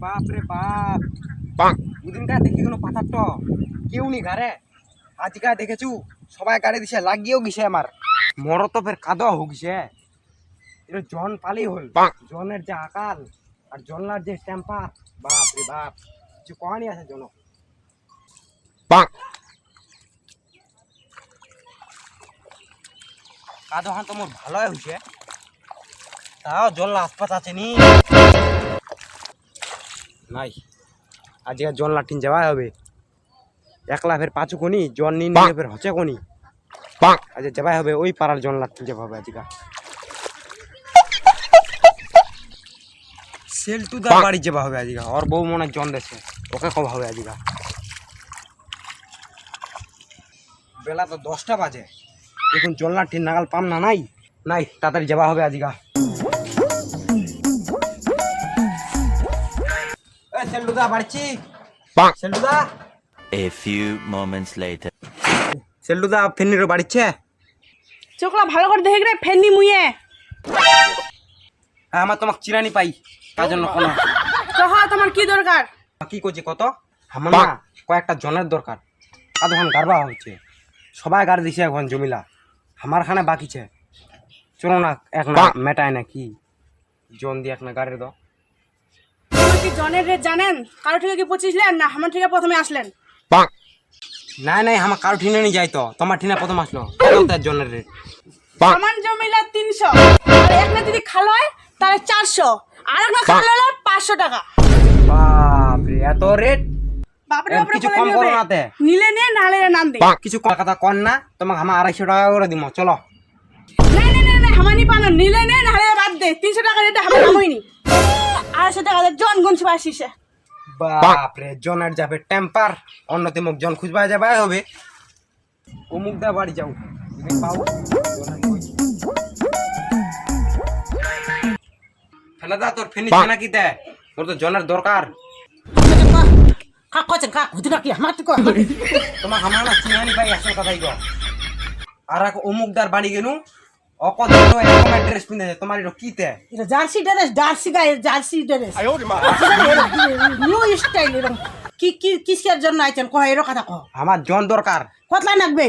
বাপ রে বাপ দুদিনকার দেখি কোনো পাথার তো কেউ নি ঘরে আজকা দেখেছু সবাই গাড়ি দিছে লাগিয়েও গেছে আমার মর তো ফের কাদা হোক গেছে এটা জন পালি হল জনের যে আকাল আর জনলার যে টেম্পার বাপ রে বাপ কিছু কহানি আছে জন কাদা হান তো মোর ভালোই হয়েছে তাও জল আশপাশ আছে নি নাই আজকে জল লাঠিন যাওয়া হবে একলা ফের পাঁচু কোনি জল নিয়ে ফের হচ্ছে কোনি আজ যাওয়া হবে ওই পাড়ার জল লাঠিন যাওয়া হবে আজকে সেলটু দা বাড়ি যাওয়া হবে আজকে ওর বউ মনে জন দেছে ওকে কব হবে আজকে বেলা তো 10টা বাজে এখন জল লাঠিন নাগাল পাম না নাই নাই তাড়াতাড়ি যাওয়া হবে আজকে সেলটুদা বাড়ছি সেলটুদা A few moments later. সেলটুদা ফেনির বাড়িছে চোখলা ভালো করে দেখে রে ফেননি মুইয়ে হ্যাঁ আমার তোমাকে চিরানি পাই তার জন্য কোনো কহ তোমার কি দরকার কি করছি কত আমার না কয়েকটা জনের দরকার আধখান গারবা হচ্ছে সবাই গাড়ি দিছে এখন জমিলা আমার খানে বাকিছে চলো না এক না মেটায় না কি জন দিয়ে এক না গাড়ির দাও আপনি কি জনের রেট জানেন কারো থেকে কি পৌঁছেছিলেন না আমার থেকে প্রথমে আসলেন নাই নাই আমার কারো ঠিনে নিয়ে যাই তো তোমার ঠিনা প্রথম আসলো তার জনের রেট আমার জমিলা 300 আর এক না যদি খাল হয় তাহলে 400 আর এক না খাল হলে 500 টাকা বাপরে এত রেট বাপরে বাপরে কিছু কম করো না তে নিলে নে নালে নাম দে কিছু কথা কন না তোমাকে আমার 250 টাকা করে দিমো চলো না না না না হামানি পানো নিলে নে নালে বাদ দে 300 টাকা রেটে হামা নামইনি 250 টাকা জন গুনছ আসিছে বাপরে জনের যাবে টেম্পার অন্যতে মুখ জন খুঁজবা যাবে হবে ও মুখ দা বাড়ি যাও যদি পাও ফেলাদা তোর ফিনিশ না কি দে মোর তো জনের দরকার কা কছেন কা হুদি নাকি আমার তো তোমার আমার না চিনানি ভাই আসল কথাই গো আর এক অমুকদার বাড়ি গেনু অকদিন এরকম ড্রেস পিনে তোমার এটা কিতে এটা জার্সি ড্রেস জার্সি গায়ের জার্সি ড্রেস নিউ স্টাইল এরকম কি কি কিসের জন্য আইছেন কয় এর কথা কও আমার জন দরকার কতলা লাগবে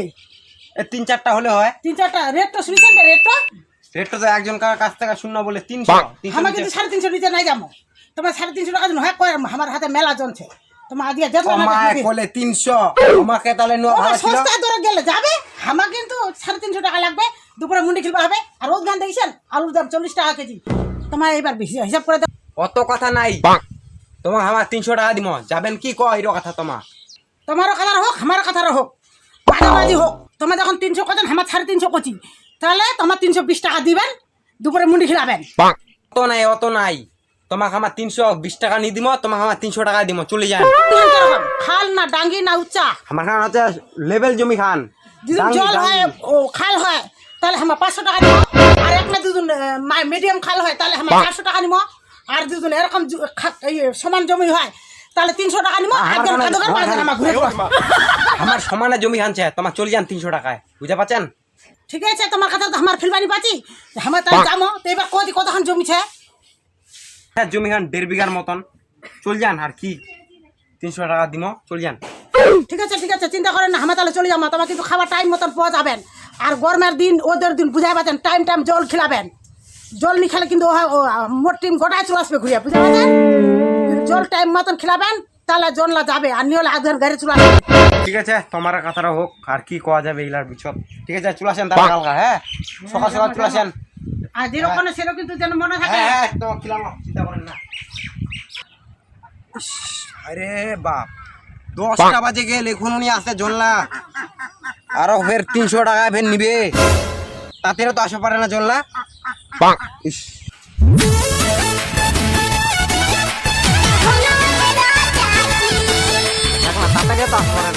এ 3-4টা হলে হয় 3-4টা রেট তো শুনছেন রেটটা রেটটা তো একজন কাছ থেকে শূন্য বলে 300 আমার কিন্তু 350 নিতে নাই যাবো তোমার 350 টাকা দিন হয় কয় আমার হাতে মেলা জনছে তোমার আদিয়া যেত না আমায় বলে 300 আমাকে তাহলে নো ভালো ছিল সস্তা দরে গেলে যাবে আমার কিন্তু 350 টাকা লাগবে দুপুরে মুন্ডি খেলবা হবে আর রোজ গান দেখছেন আলুর দাম 40 টাকা কেজি তোমার এবার বেশি হিসাব করে দাও অত কথা নাই তোমার আমার 300 টাকা দিমো যাবেন কি কয় এর কথা তোমারও কথা হোক আমার কথা হোক বাজাবাজি হোক তোমার যখন 300 কছেন আমার 350 কচি তাহলে তোমার 320 টাকা দিবেন দুপুরে মুন্ডি খেলাবেন অত নাই তোমাকে আমার 320 টাকা নি দিমো তোমাকে আমার 300 টাকা দিমো চলে যান খাল না ডাঙ্গি না উচ্চা আমার খান হচ্ছে লেভেল জমি খান যদি জল হয় ও খাল হয় তাহলে আমার 500 টাকা দিব আর এক না দুজন মিডিয়াম খাল হয় তাহলে আমার 400 টাকা নিব আর দুজন এরকম সমান জমি হয় তাহলে 300 টাকা নিব আমার সমানে জমি খানছে তোমার চলে যান 300 টাকায় বুঝতে পারছেন ঠিক আছে তোমার কথা তো আমার ফিলবানি পাচ্ছি আমার তাই যাবো তো এবার কতখান জমিছে জমি খান 1.5 বিঘার মতন চল যান আর কি 300 টাকা দিমো চল যান ঠিক আছে চিন্তা করেন না আমার তাহলে চলে যাবো তোমার কিন্তু খাবার টাইম মতন পাওয়া যাবেন আর গরমের দিন ওদের দিন বুঝাই পাচ্ছেন টাইম জল খিলাবেন জল নি খেলে কিন্তু মোট টিম গোটায় চলে আসবে ঘুরিয়ে বুঝতে পারছেন জল টাইম মতন খিলাবেন তাহলে জনলা যাবে আর নিয়ে আধের গাড়ি চলে আসবে ঠিক আছে তোমার কথাটা হোক আর কি কোয়া যাবে ইলার বিচত ঠিক আছে চলে আসেন তাহলে কালকা হ্যাঁ সকাল সকাল চলে আসেন আর যেরকম সেরকম কিন্তু যেন মনে থাকে হ্যাঁ তো খিলাম চিন্তা করেন না আরে বাপ 10টা বাজে গেল এখন উনি আসতে জনলা আরো ফের 300 টাকা ফের নিবে তাতেও তো আসা পারে না জনলা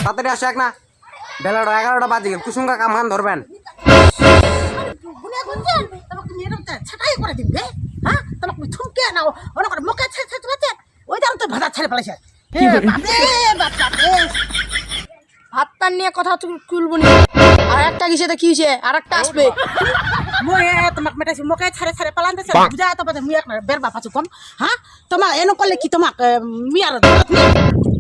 তাড়াতাড়ি আসে এক না বেলাটা 11টা বাজে গেল কুসুমকা কামান ধরবেন ছাটাই করে দিবে হ্যাঁ তোমাকে ছুমকে না অনেক মুখে ওই দাম তো ভাজা ছেড়ে ফেলেছে ভাতটা নিয়ে কথা তুলবো না আর একটা গিয়েছে কি হয়েছে আর একটা আসবে মই তোমাক মেটাইছি মোকে ছাড়ে ছাড়ে পালান্তেছে বুঝা তো বাদে মুই এক বের বাপ আছো কম হ্যাঁ তোমাক এনো করলে কি তোমাক মিয়ার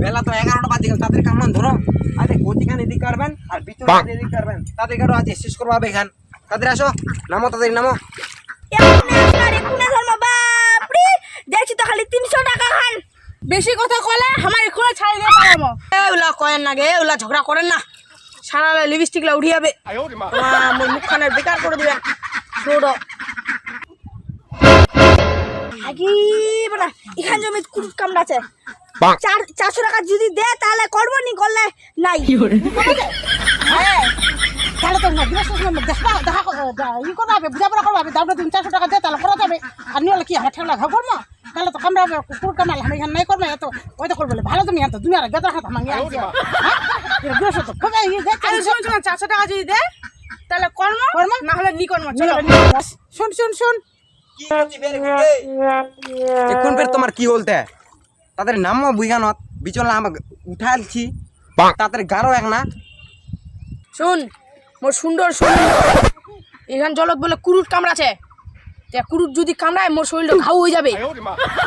বেলা তো 11টা বাজে গেল, তাদের কামান ধরো। আরে গতিখান এদিক করবেন আর বিচুন এদিক করবেন, তাদের কারো আজ শেষ করবো হবে এখান। তাদের আসো, নামো তাদের নামো। দেখছি তো খালি 300 টাকা খান। বেশি কথা কলে আমার এখনো ছাড়ি দিয়ে পালামো ওলা কয়েন না গে, ওলা ঝগড়া করেন না, সারা লিপস্টিক লা উড়িয়ে যাবে, আমার মুখখানের বেকার করে দিবেন। ছোড়ো আগি বড়া এখান জমি কুট কামড়াছে, 400 টাকা যদি দে তাহলে করবো, নি করলে নাই। হ্যাঁ তাহলে তো দেখবা দেখা ই করবা হবে বুঝা পড়া করবা হবে দাম 400 টাকা দে তাহলে করা যাবে। আর নিয়ে কি আমার ঠেলা ঘর করবো তাহলে তো কামড়া কুকুর কামাল আমি এখানে নাই করবে এত ওই তো করবে ভালো তুমি আনতো দুনিয়ার গেদার হাত ভাঙিয়ে আনছি হ্যাঁ তো কবে ই দে আরে শুন শুন 400 টাকা যদি দে তাহলে কর্ম কর্ম না হলে নি কর্ম। চলো শুন শুন শুন এখন ফের তোমার কি বলতে? তাদের নামও বুঝানত বিচলা আমাকে উঠালছি, তাদের গারো এক না। শুন মোর সুন্দর শরীর এখান জলত বলে কুরুট কামড়াছে, তে কুরুট যদি কামড়ায় মোর শরীরটা ঘাউ হয়ে যাবে।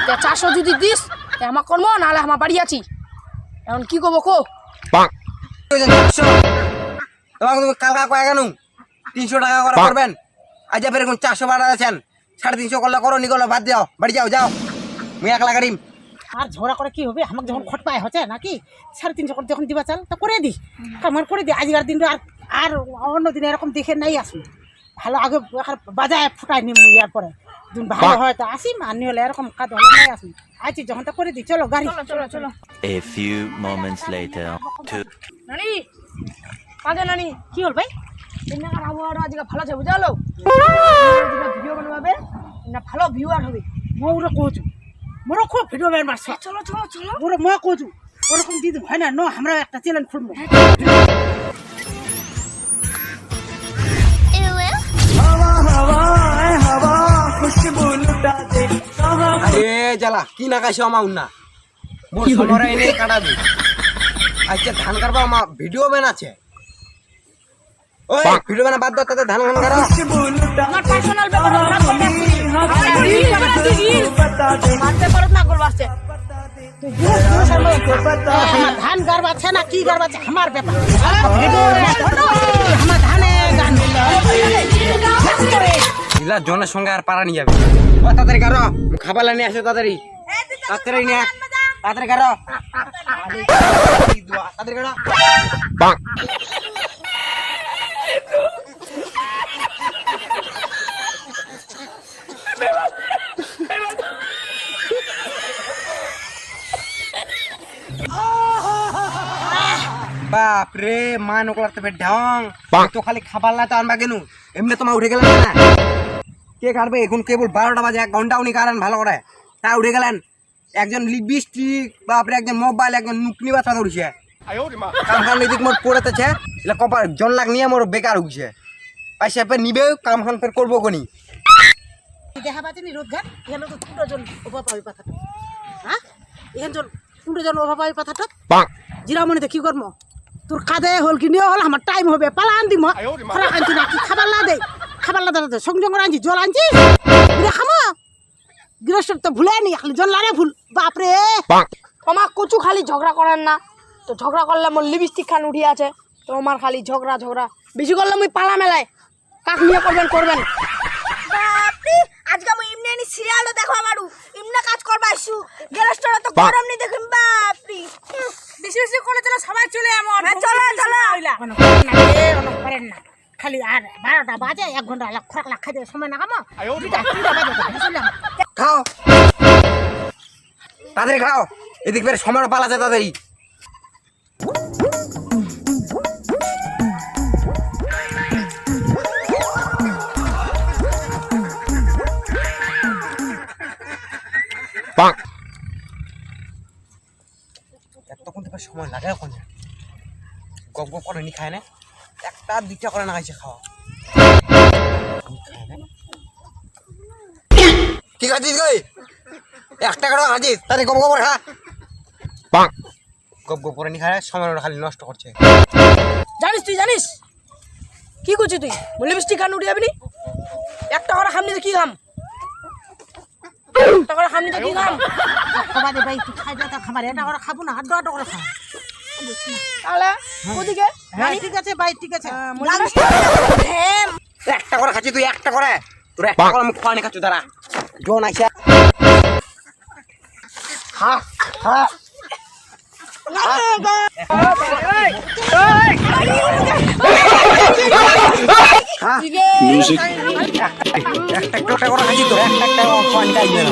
তে 400 যদি দিস তে আমার কর্ম, নাহলে আমার বাড়ি আছি। এখন কি করবো কো? তোমাকে তুমি কালকা কয়ে কেন 300 টাকা করে করবেন? আজ ফের এখন 400 বাড়া আছেন, 350 করলে করো, নি করলে বাদ যাও, বাড়ি যাও যাও, মুই একলা গাড়িম। আর ঝগড়া করে কি হবে? আমাকে যখন খট পায় হচ্ছে নাকি 350 করে যখন দিবা চাল তা করে দি আমার করে দি। আজকের দিন আর আর অন্য দিন এরকম দেখে নাই আসুন ভালো, আগে বাজায় ফুটাই নিম ইয়ার পরে দিন ভালো হয় তো আসিম, আর নিয়ে হলে এরকম কাজ হলে নাই আসুন। আছি যখন তা করে দি, চলো গাড়ি চলো চলো। A few moments later. নানি কাজে নানি কি হল ভাই? এখানকার আবহাওয়াটা আজকে ভালো আছে বুঝালো, ভিডিও বানাবে না, ভালো ভিউয়ার হবে। মোরা কোচু মোরা খুব ভিডিও বের মারছে, চলো চলো চলো। মোরা মা কোচু ওরকম দিদি হয় না, নো আমরা একটা চ্যানেল খুলবো। আরে জ্বালা কি না খাইছো আমার উন্না মোর সমরে এনে কাটাবি। আচ্ছা ধান কাটবা আমার ভিডিও বানাচ্ছে, ওই ভিডিও বানা বাদ দাও, তাদের ধান কান করো। আমার পার্সোনাল ব্যাপার মারতে পারো না করবো আসছে। আমার ধান গারবাচ্ছে না কি গারবাচ্ছে আমার ব্যাপার, আমার ধানে গান দিলা জনের সঙ্গে আর পারা নিয়ে যাবে। ও তাড়াতাড়ি কারো, খাবার নিয়ে আসো তাড়াতাড়ি, তাড়াতাড়ি নিয়ে তাড়াতাড়ি কারো, তাড়াতাড়ি কারো। বাপ রে মা নকলার তো ঢং তো খালি খাবার না তো আনবা কেন? এমনি তোমার উঠে গেলেন না, কে কাটবে এখন? কেবল 12টা বাজে, 1 ঘন্টা উনি কারেন ভালো করে, তা উঠে গেলেন। একজন লিপস্টিক বাপরে, একজন মোবাইল, একজন নুকনি বাচ্চা ধরছে, কাম খান এদিক মোর পড়েতেছে, এলা কপার জন লাখ নিয়ে মোর বেকার উঠছে। পয়সা ফের নিবে, কাম খান ফের করবো কোনি। দেখা পাচ্ছি নি রোজগার এখানে তো 2 জন অভাব পাবি পাথাটা, হ্যাঁ এখানে জন 2 জন অভাব পাবি পাথাটা জিরামণিতে কি করবো? তোর কাদে হল কি নিয়ে হল আমার টাইম হবে, পালা আনদি মা খরা আনছি না কি খাবার না দে, খাবার না দে সংযোগ আনছি, জল আনছি খামো গৃহস্থ তো ভুলে নি খালি জল লারে ভুল। বাপরে আমার কচু খালি ঝগড়া করেন না তো, ঝগড়া করলে মোর লিপস্টিক খান উঠিয়ে আছে, তো আমার খালি ঝগড়া ঝগড়া বেশি করলে মুই পালা মেলায় কাক নিয়ে করবেন করবেন। বাপরে আজকে আমি এমনি এমনি সিরিয়ালও দেখো আমারু এমনি কাজ করবা আইসু, গেরস্টরা তো গরম নি দেখুন। বাপরে বেশি বেশি করে চলো সবাই চলে এমন, চলো চলো করেন না খালি। আর 12টা বাজে 1 ঘন্টা খরাক লাখ খাইতে সময় না কামো খাও তাড়াতাড়ি খাও, এদিক ফের সময় পালাছে তাড়াতাড়ি। এতক্ষণ থেকে সময় লাগে ওখানে, গপ গপ করে নি খায় না, 1টা 2টা করে না খাইছে খাওয়া। কি খাচ্ছিস কই? 1 টাকা খাচ্ছিস, তাহলে গপ গপ করে খা। গপ গপ করে নি খায়, সময় খালি নষ্ট করছে। জানিস তুই জানিস কি করছিস তুই? লিপস্টিক খান উঠিয়ে যাবি নি? একটা করে খামনি তো কি খাম একটা করে খামনি তো কি খাম খাবার দে ভাই তুই খাই দে তা খাবার এটা করে খাবো না আড্ডা আড্ডা করে খা তাহলে ওদিকে হ্যাঁ ঠিক আছে ভাই ঠিক আছে একটা করে খাচ্ছি তুই একটা করে তোর একটা করে আমি খাওয়ানি খাচ্ছি দাঁড়া জন আইসা খা খা একটা করে খাচ্ছি তোর একটা খাওয়ানি খাইবে না